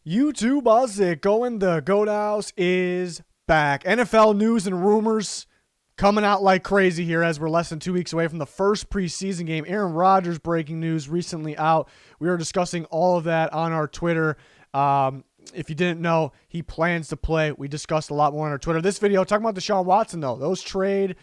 YouTube, how's it going? The Goat House is back. NFL news and rumors coming out like crazy here as we're less than 2 weeks away from the first preseason game. Aaron Rodgers breaking news recently out. We were discussing all of that on our Twitter. If you didn't know, he plans to play. We discussed a lot more on our Twitter. This video, talking about Deshaun Watson, though. Those trade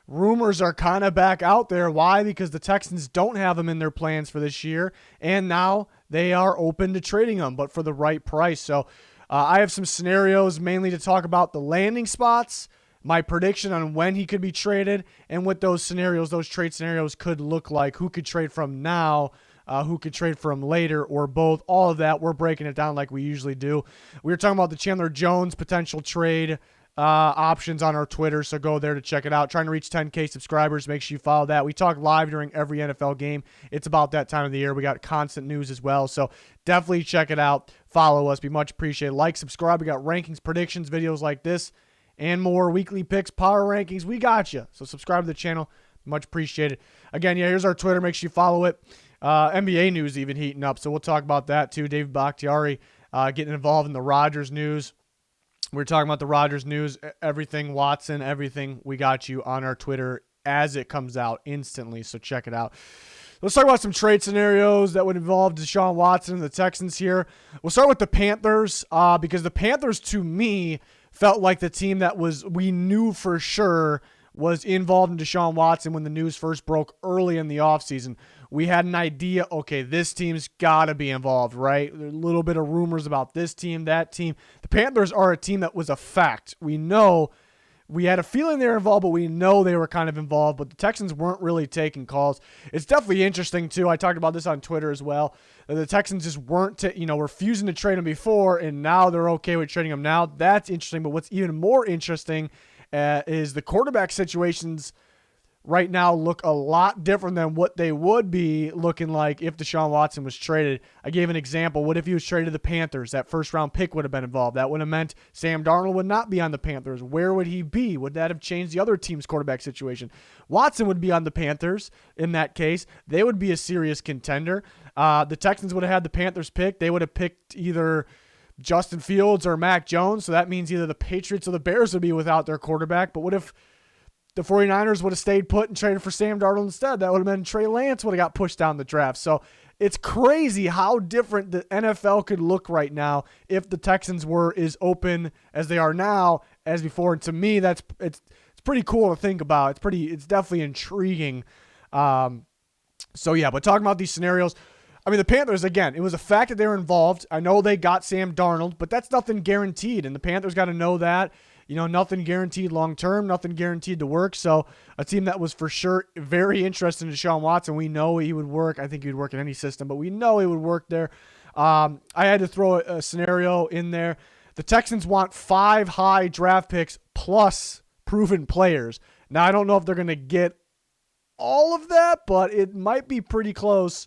rumors are kind of back out there. Why? Because the Texans don't have him in their plans for this year, and now they are open to trading him, but for the right price. So I have some scenarios mainly to talk about the landing spots, my prediction on when he could be traded, and what those scenarios, those trade scenarios could look like. Who could trade from now, who could trade from later, or both. All of that, we're breaking it down like we usually do. We were talking about the Chandler Jones potential trade options on our Twitter, so go there to check it out. Trying to reach 10K subscribers. Make sure you follow that. We talk live during every NFL game. It's about that time of the year. We got constant news as well, so definitely check it out. Follow us. Be much appreciated. Like, subscribe. We got rankings, predictions, videos like this, and more. Weekly picks, power rankings. We got you. So subscribe to the channel. Much appreciated. Again, yeah, here's our Twitter. Make sure you follow it. NBA news even heating up, so we'll talk about that too. David Bakhtiari getting involved in the Rodgers news. We're talking about the Rodgers news, everything Watson, everything. We got you on our Twitter as it comes out instantly, so check it out. Let's talk about some trade scenarios that would involve Deshaun Watson and the Texans here. We'll start with the Panthers because the Panthers, to me, felt like the team that we knew for sure was involved in Deshaun Watson when the news first broke early in the offseason. We had an idea, okay, this team's got to be involved, right? There's a little bit of rumors about this team, that team. The Panthers are a team that was a fact. We know, we had a feeling they were involved, but we know they were kind of involved, but the Texans weren't really taking calls. It's definitely interesting, too. I talked about this on Twitter as well. The Texans just weren't, refusing to trade him before, and now they're okay with trading him now. That's interesting, but what's even more interesting is the quarterback situations right now look a lot different than what they would be looking like if Deshaun Watson was traded. I gave an example. What if he was traded to the Panthers? That first-round pick would have been involved. That would have meant Sam Darnold would not be on the Panthers. Where would he be? Would that have changed the other team's quarterback situation? Watson would be on the Panthers in that case. They would be a serious contender. The Texans would have had the Panthers pick. They would have picked either Justin Fields or Mac Jones, so that means either the Patriots or the Bears would be without their quarterback. But what if the 49ers would have stayed put and traded for Sam Darnold instead? That would have been Trey Lance would have got pushed down the draft. So it's crazy how different the NFL could look right now if the Texans were as open as they are now as before. And to me, it's pretty cool to think about. It's definitely intriguing. So yeah, but talking about these scenarios, I mean, the Panthers, again, it was a fact that they were involved. I know they got Sam Darnold, but that's nothing guaranteed, and the Panthers got to know that. Nothing guaranteed long-term, nothing guaranteed to work. So a team that was for sure very interested in Deshaun Watson, we know he would work. I think he would work in any system, but we know he would work there. I had to throw a scenario in there. The Texans want 5 high draft picks plus proven players. Now, I don't know if they're going to get all of that, but it might be pretty close.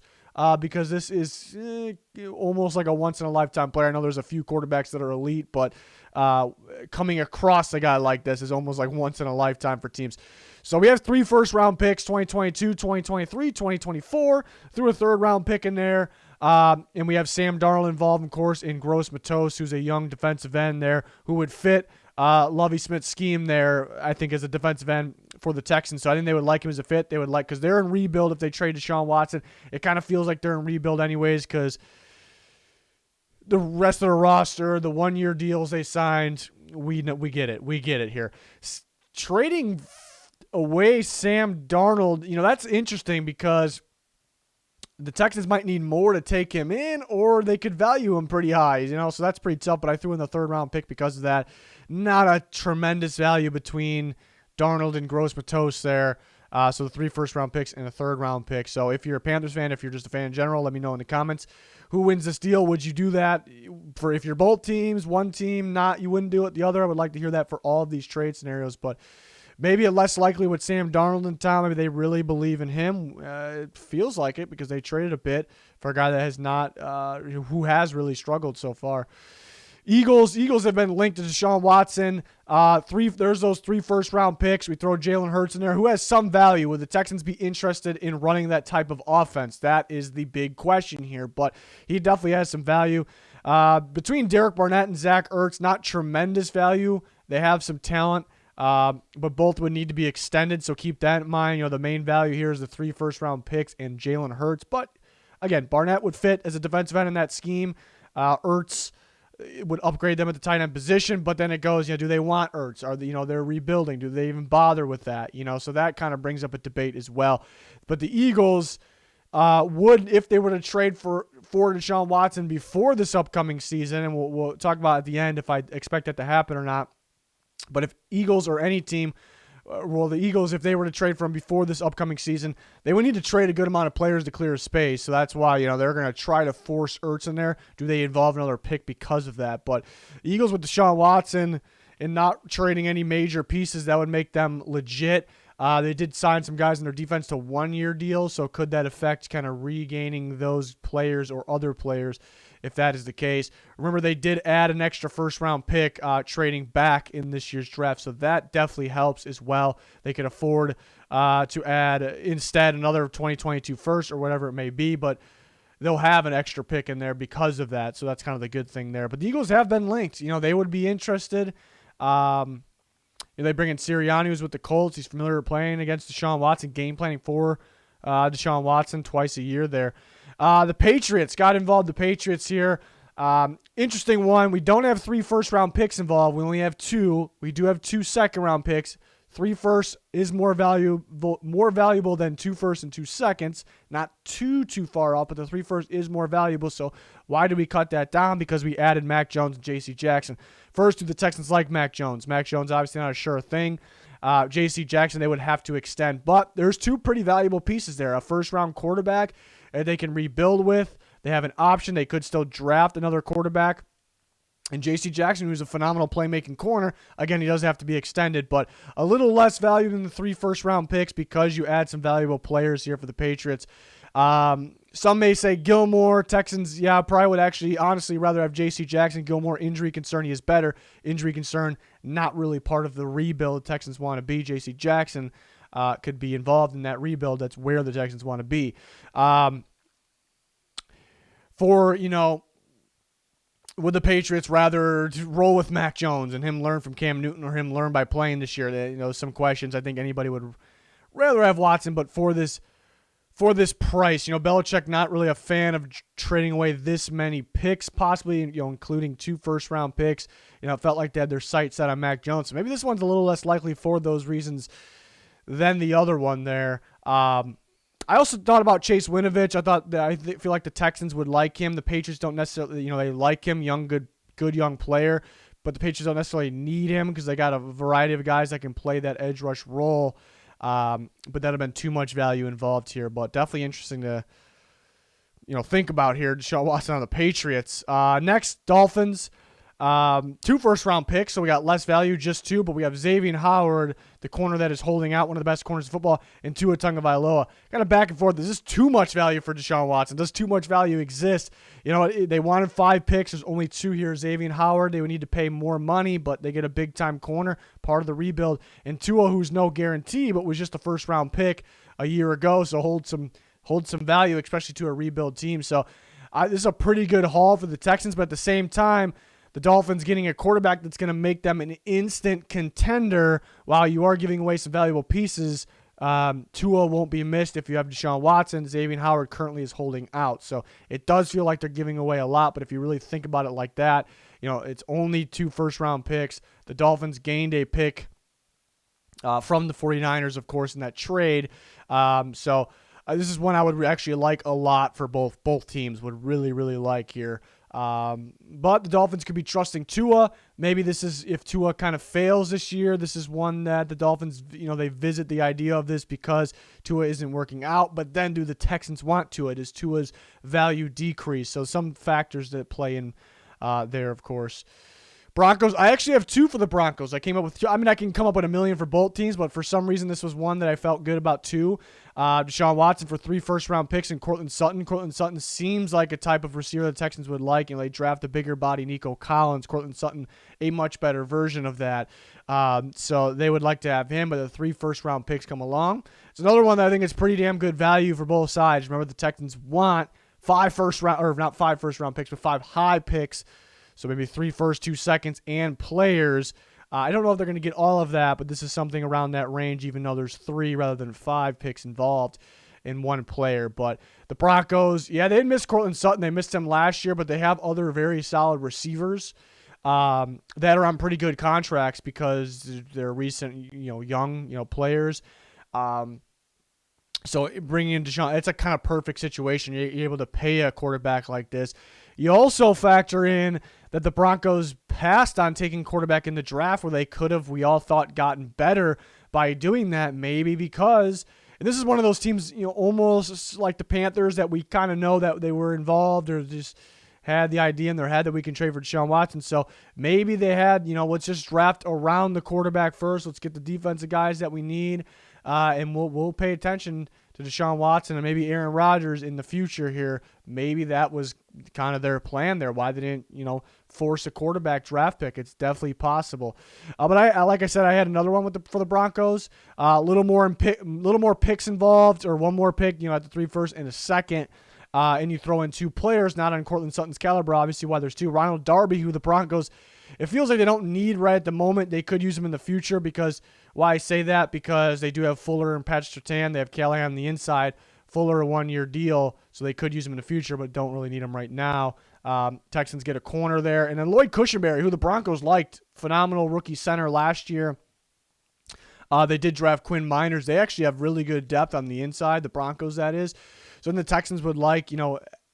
Because this is almost like a once-in-a-lifetime player. I know there's a few quarterbacks that are elite, but coming across a guy like this is almost like once-in-a-lifetime for teams. So we have 3 first-round picks, 2022, 2023, 2024, through a third-round pick in there. And we have Sam Darnold involved, of course, in Gross Matos, who's a young defensive end there who would fit Lovie Smith's scheme there, I think, as a defensive end for the Texans. So I think they would like him as a fit. They would like, because they're in rebuild if they trade Deshaun Watson. It kind of feels like they're in rebuild anyways because the rest of the roster, the one-year deals they signed, we get it. We get it here. Trading away Sam Darnold, that's interesting because the Texans might need more to take him in, or they could value him pretty high, so that's pretty tough, but I threw in the third-round pick because of that. Not a tremendous value between Darnold and Gross Matos there. So the 3 first-round picks and a third-round pick. So if you're a Panthers fan, if you're just a fan in general, let me know in the comments. Who wins this deal? Would you do that for if you're both teams, one team, not, you wouldn't do it the other? I would like to hear that for all of these trade scenarios, but maybe less likely with Sam Darnold in town. Maybe they really believe in him. It feels like it because they traded a bit for a guy that has not, who has really struggled so far. Eagles have been linked to Deshaun Watson. There's those 3 first-round picks. We throw Jalen Hurts in there, who has some value. Would the Texans be interested in running that type of offense? That is the big question here, but he definitely has some value. Between Derek Barnett and Zach Ertz, not tremendous value. They have some talent, but both would need to be extended, so keep that in mind. The main value here is the 3 first-round picks and Jalen Hurts. But, again, Barnett would fit as a defensive end in that scheme. Ertz would upgrade them at the tight end position, but then it goes, do they want Ertz? Are they, they're rebuilding? Do they even bother with that? So that kind of brings up a debate as well. But the Eagles would, if they were to trade for Deshaun Watson before this upcoming season, and we'll talk about at the end if I expect that to happen or not. But if Eagles or any team, the Eagles, if they were to trade for him before this upcoming season, they would need to trade a good amount of players to clear space. So that's why, they're going to try to force Ertz in there. Do they involve another pick because of that? But Eagles with Deshaun Watson and not trading any major pieces, that would make them legit. They did sign some guys in their defense to 1-year deals, so could that affect kind of regaining those players or other players if that is the case? Remember, they did add an extra first-round pick trading back in this year's draft, so that definitely helps as well. They could afford to add instead another 2022 first or whatever it may be, but they'll have an extra pick in there because of that, so that's kind of the good thing there. But the Eagles have been linked. They would be interested. They bring in Sirianni, who's with the Colts. He's familiar with playing against Deshaun Watson, game planning for Deshaun Watson twice a year there. The Patriots got involved. The Patriots here. Interesting one. We don't have 3 first-round picks involved. We only have 2. We do have 2 second-round picks. 3 firsts is more valuable than 2 firsts and 2 seconds. Not too far off, but the 3 firsts is more valuable. So why did we cut that down? Because we added Mac Jones and J.C. Jackson. First, do the Texans like Mac Jones? Mac Jones obviously not a sure thing. J.C. Jackson they would have to extend, but there's 2 pretty valuable pieces there. A first-round quarterback they can rebuild with. They have an option. They could still draft another quarterback. And J.C. Jackson, who's a phenomenal playmaking corner, again, he does have to be extended, but a little less value than the 3 first-round picks because you add some valuable players here for the Patriots. Some may say Gilmore. Texans, probably would actually honestly rather have J.C. Jackson. Gilmore, injury concern, he is better. Injury concern, not really part of the rebuild the Texans want to be. J.C. Jackson could be involved in that rebuild. That's where the Texans want to be. Would the Patriots rather roll with Mac Jones and him learn from Cam Newton or him learn by playing this year? Some questions. I think anybody would rather have Watson, but for this price, Belichick not really a fan of trading away this many picks, possibly, including 2 first-round picks. It felt like they had their sights set on Mac Jones. So maybe this one's a little less likely for those reasons than the other one there. I also thought about Chase Winovich. I feel like the Texans would like him. The Patriots don't necessarily, they like him, good young player, but the Patriots don't necessarily need him because they got a variety of guys that can play that edge rush role. But that'd have been too much value involved here. But definitely interesting to, think about here. Deshaun Watson on the Patriots. Next, Dolphins. 2 first-round picks, so we got less value, just 2, but we have Xavier Howard, the corner that is holding out, one of the best corners in football, and Tua Tagovailoa. Kind of back and forth. Is this too much value for Deshaun Watson? Does too much value exist? They wanted 5 picks. There's only 2 here. Xavier Howard, they would need to pay more money, but they get a big-time corner, part of the rebuild. And Tua, who's no guarantee, but was just a first-round pick a year ago, so hold some value, especially to a rebuild team. So this is a pretty good haul for the Texans, but at the same time, the Dolphins getting a quarterback that's going to make them an instant contender while you are giving away some valuable pieces. Tua won't be missed if you have Deshaun Watson. Xavier Howard currently is holding out. So it does feel like they're giving away a lot, but if you really think about it like that, it's only 2 first-round picks. The Dolphins gained a pick from the 49ers, of course, in that trade. So this is one I would actually like a lot for both teams, would really, really like here. But the Dolphins could be trusting Tua. Maybe this is, if Tua kind of fails this year, this is one that the Dolphins, they visit the idea of this because Tua isn't working out. But then do the Texans want Tua? Does Tua's value decrease? So some factors that play in there, of course. Broncos, I actually have 2 for the Broncos. I came up with 2. I mean, I can come up with $1 million for both teams, but for some reason, this was one that I felt good about 2. Deshaun Watson for 3 first-round picks and Courtland Sutton. Courtland Sutton seems like a type of receiver the Texans would like. They draft a bigger body Nico Collins. Courtland Sutton, a much better version of that. So they would like to have him, but the 3 first-round picks come along. It's another one that I think is pretty damn good value for both sides. Remember, the Texans want 5 first round, or not 5 first round picks, but 5 high picks. So maybe 3 first, 2 seconds, and players. I don't know if they're going to get all of that, but this is something around that range, even though there's 3 rather than 5 picks involved in one player. But the Broncos, yeah, they missed Courtland Sutton. They missed him last year, but they have other very solid receivers that are on pretty good contracts because they're recent, young, players. So bringing in Deshaun, it's a kind of perfect situation. You're able to pay a quarterback like this. You also factor in that the Broncos passed on taking quarterback in the draft where they could have, we all thought, gotten better by doing that, maybe because, and this is one of those teams, almost like the Panthers that we kind of know that they were involved or just had the idea in their head that we can trade for Deshaun Watson. So maybe they had, let's just draft around the quarterback first. Let's get the defensive guys that we need. And we'll pay attention to Deshaun Watson and maybe Aaron Rodgers in the future here. Maybe that was kind of their plan there. Why they didn't, force a quarterback draft pick. It's definitely possible. But I like I said, I had another one for the Broncos. A little more picks involved, or one more pick, at the 3 first and a second. And you throw in 2 players, not on Courtland Sutton's caliber, obviously why there's 2. Ronald Darby, who the Broncos, it feels like they don't need right at the moment. They could use him in the future because, why I say that? Because they do have Fuller and Patrick Surtain. They have Callahan on the inside. Fuller, a 1-year deal, so they could use him in the future, but don't really need him right now. Texans get a corner there. And then Lloyd Cushenberry, who the Broncos liked, phenomenal rookie center last year. They did draft Quinn Miners. They actually have really good depth on the inside, the Broncos, that is. So then the Texans would like,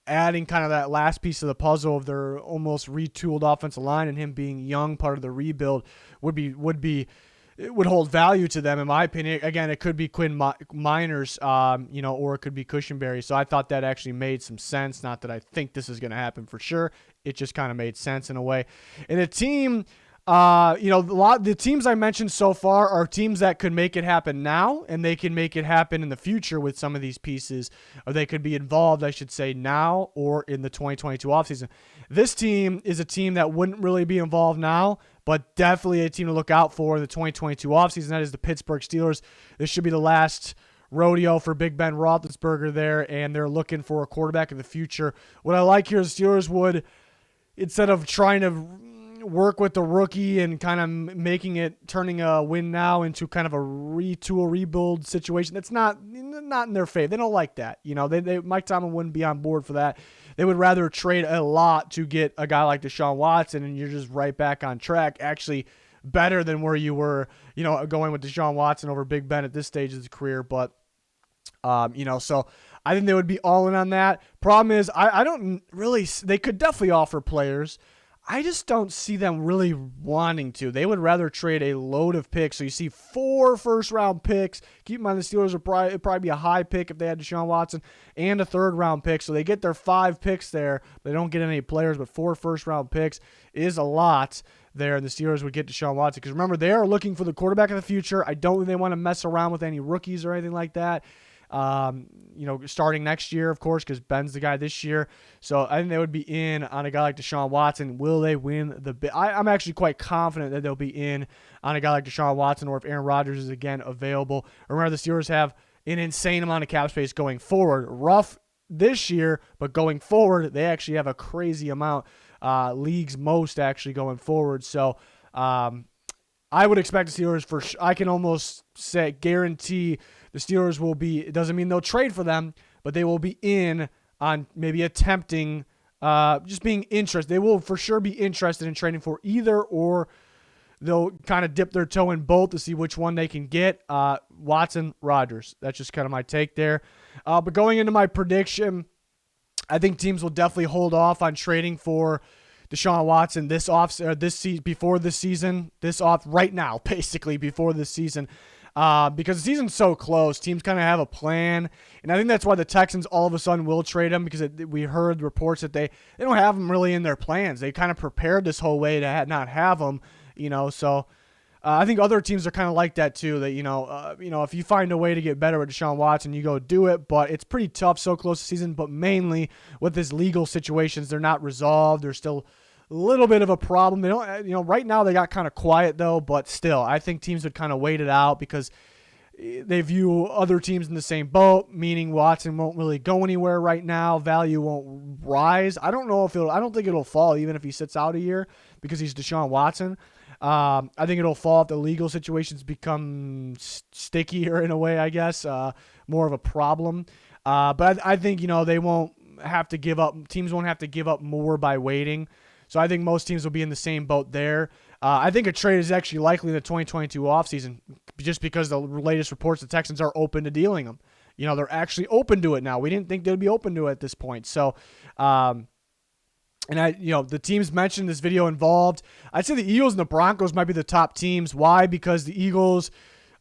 adding kind of that last piece of the puzzle of their almost retooled offensive line, and him being young, part of the rebuild, would hold value to them, in my opinion. Again, it could be Quinn Miners, or it could be Cushenberry. So I thought that actually made some sense. Not that I think this is going to happen for sure. It just kind of made sense in a way. And a team, the teams I mentioned so far are teams that could make it happen now, and they can make it happen in the future with some of these pieces, or they could be involved, I should say, now or in the 2022 offseason. This team is a team that wouldn't really be involved now, but definitely a team to look out for in the 2022 offseason. That is the Pittsburgh Steelers. This should be the last rodeo for Big Ben Roethlisberger there, and they're looking for a quarterback in the future. What I like here is the Steelers would, instead of trying to work with the rookie and kind of turning a win now into kind of a rebuild situation, that's not in their favor. They don't like that. Mike Tomlin wouldn't be on board for that. They would rather trade a lot to get a guy like Deshaun Watson, and you're just right back on track, actually better than where you were, going with Deshaun Watson over Big Ben at this stage of his career. But, so I think they would be all in on that. Problem is, I don't really, they could definitely offer players. I just don't see them really wanting to. They would rather trade a load of picks. So you see 4 first-round picks. Keep in mind the Steelers would probably be a high pick if they had Deshaun Watson, and a third-round pick. So they get their 5 picks there. They don't get any players, but 4 first-round picks is a lot there, and the Steelers would get Deshaun Watson. Because remember, they are looking for the quarterback of the future. I don't think they want to mess around with any rookies or anything like that. Starting next year, of course, because Ben's the guy this year. So I think they would be in on a guy like Deshaun Watson. Will they win the bid? I'm actually quite confident that they'll be in on a guy like Deshaun Watson, or if Aaron Rodgers is again available. Remember, the Steelers have an insane amount of cap space going forward. Rough this year, but going forward, they actually have a crazy amount. League's most actually going forward. So I would expect the Steelers I can almost guarantee the Steelers will be, it doesn't mean they'll trade for them, but they will be in on maybe attempting, just being interested. They will for sure be interested in trading for either, or they'll kind of dip their toe in both to see which one they can get. Watson, Rodgers. That's just kind of my take there. But going into my prediction, I think teams will definitely hold off on trading for Deshaun Watson right now, basically before this season. Because the season's so close, teams kind of have a plan, and I think that's why the Texans all of a sudden will trade him, because we heard reports that they don't have him really in their plans. They kind of prepared this whole way to not have him, so I think other teams are kind of like that too, that, if you find a way to get better with Deshaun Watson, you go do it, but it's pretty tough so close to season, but mainly with this legal situations, they're not resolved. They're still a little bit of a problem. They don't, right now they got kind of quiet though, but still, I think teams would kind of wait it out, because they view other teams in the same boat, meaning Watson won't really go anywhere right now. Value won't rise. I don't think it'll fall even if he sits out a year because he's Deshaun Watson. I think it'll fall if the legal situations become stickier in a way, I guess, more of a problem. But I think, they won't have to give up. Teams won't have to give up more by waiting. So I think most teams will be in the same boat there. I think a trade is actually likely in the 2022 offseason just because the latest reports the Texans are open to dealing them. They're actually open to it now. We didn't think they'd be open to it at this point. So, the teams mentioned in this video involved, I'd say the Eagles and the Broncos might be the top teams. Why? Because the Eagles,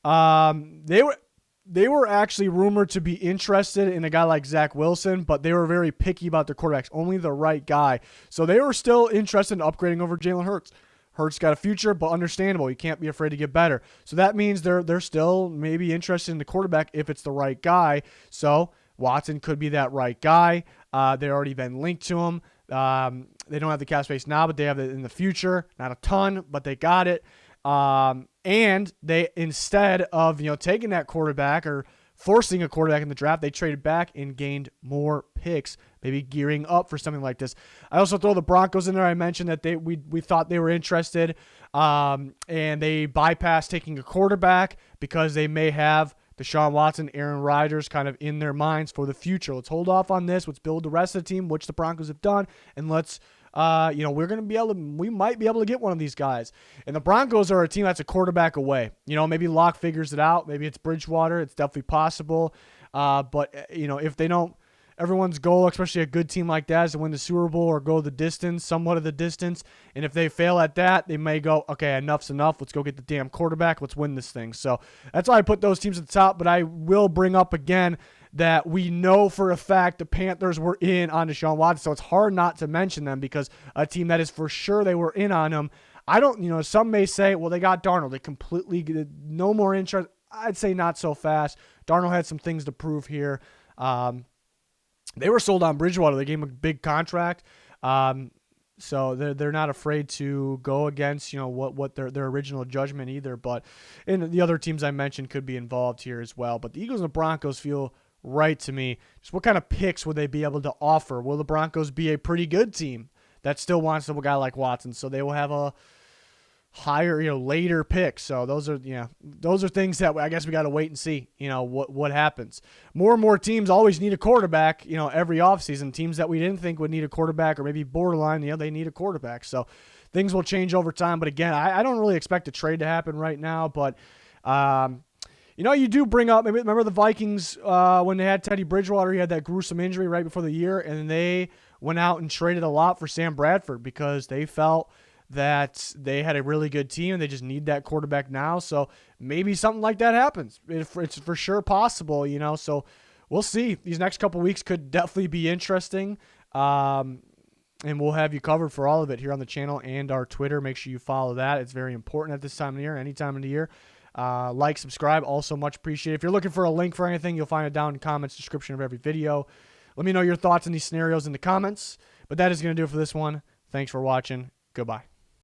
they were actually rumored to be interested in a guy like Zach Wilson, but they were very picky about their quarterbacks, only the right guy. So they were still interested in upgrading over Jalen Hurts. Hurts got a future, but understandable. You can't be afraid to get better. So that means they're still maybe interested in the quarterback if it's the right guy. So Watson could be that right guy. They've already been linked to him. They don't have the cap space now, but they have it in the future. Not a ton, but they got it. And they, instead of taking that quarterback or forcing a quarterback in the draft, they traded back and gained more picks, maybe gearing up for something like this. I also throw the Broncos in there. I mentioned that we thought they were interested, and they bypassed taking a quarterback because they may have Deshaun Watson, Aaron Rodgers kind of in their minds for the future. Let's hold off on this. Let's build the rest of the team, which the Broncos have done, and let's we might be able to get one of these guys. And the Broncos are a team that's a quarterback away. Maybe Locke figures it out. Maybe it's Bridgewater. It's definitely possible. But if they don't, everyone's goal, especially a good team like that, is to win the Super Bowl or go the distance, somewhat of the distance. And if they fail at that, they may go, okay, enough's enough. Let's go get the damn quarterback. Let's win this thing. So that's why I put those teams at the top. But I will bring up again that we know for a fact the Panthers were in on Deshaun Watson, so it's hard not to mention them because a team that is for sure they were in on him. I don't, some may say, well, they got Darnold. They completely no more interest. I'd say not so fast. Darnold had some things to prove here. They were sold on Bridgewater. They gave him a big contract. So they're not afraid to go against, what their original judgment either. But and the other teams I mentioned could be involved here as well. But the Eagles and the Broncos feel right to me. Just what kind of picks would they be able to offer? Will the Broncos be a pretty good team that still wants a guy like Watson? So they will have a higher, later pick. So those are things that I guess we got to wait and see, what happens. More and more teams always need a quarterback, every offseason. Teams that we didn't think would need a quarterback or maybe borderline, they need a quarterback. So things will change over time. But again, I don't really expect a trade to happen right now, but you do bring up, remember the Vikings when they had Teddy Bridgewater, he had that gruesome injury right before the year, and they went out and traded a lot for Sam Bradford because they felt that they had a really good team and they just need that quarterback now. So maybe something like that happens. It's for sure possible, so we'll see. These next couple weeks could definitely be interesting. And we'll have you covered for all of it here on the channel and our Twitter. Make sure you follow that. It's very important at this time of the year, any time of the year. Like, subscribe, also much appreciated. If you're looking for a link for anything, you'll find it down in the comments description of every video. Let me know your thoughts on these scenarios in the comments. But that is going to do it for this one. Thanks for watching. Goodbye.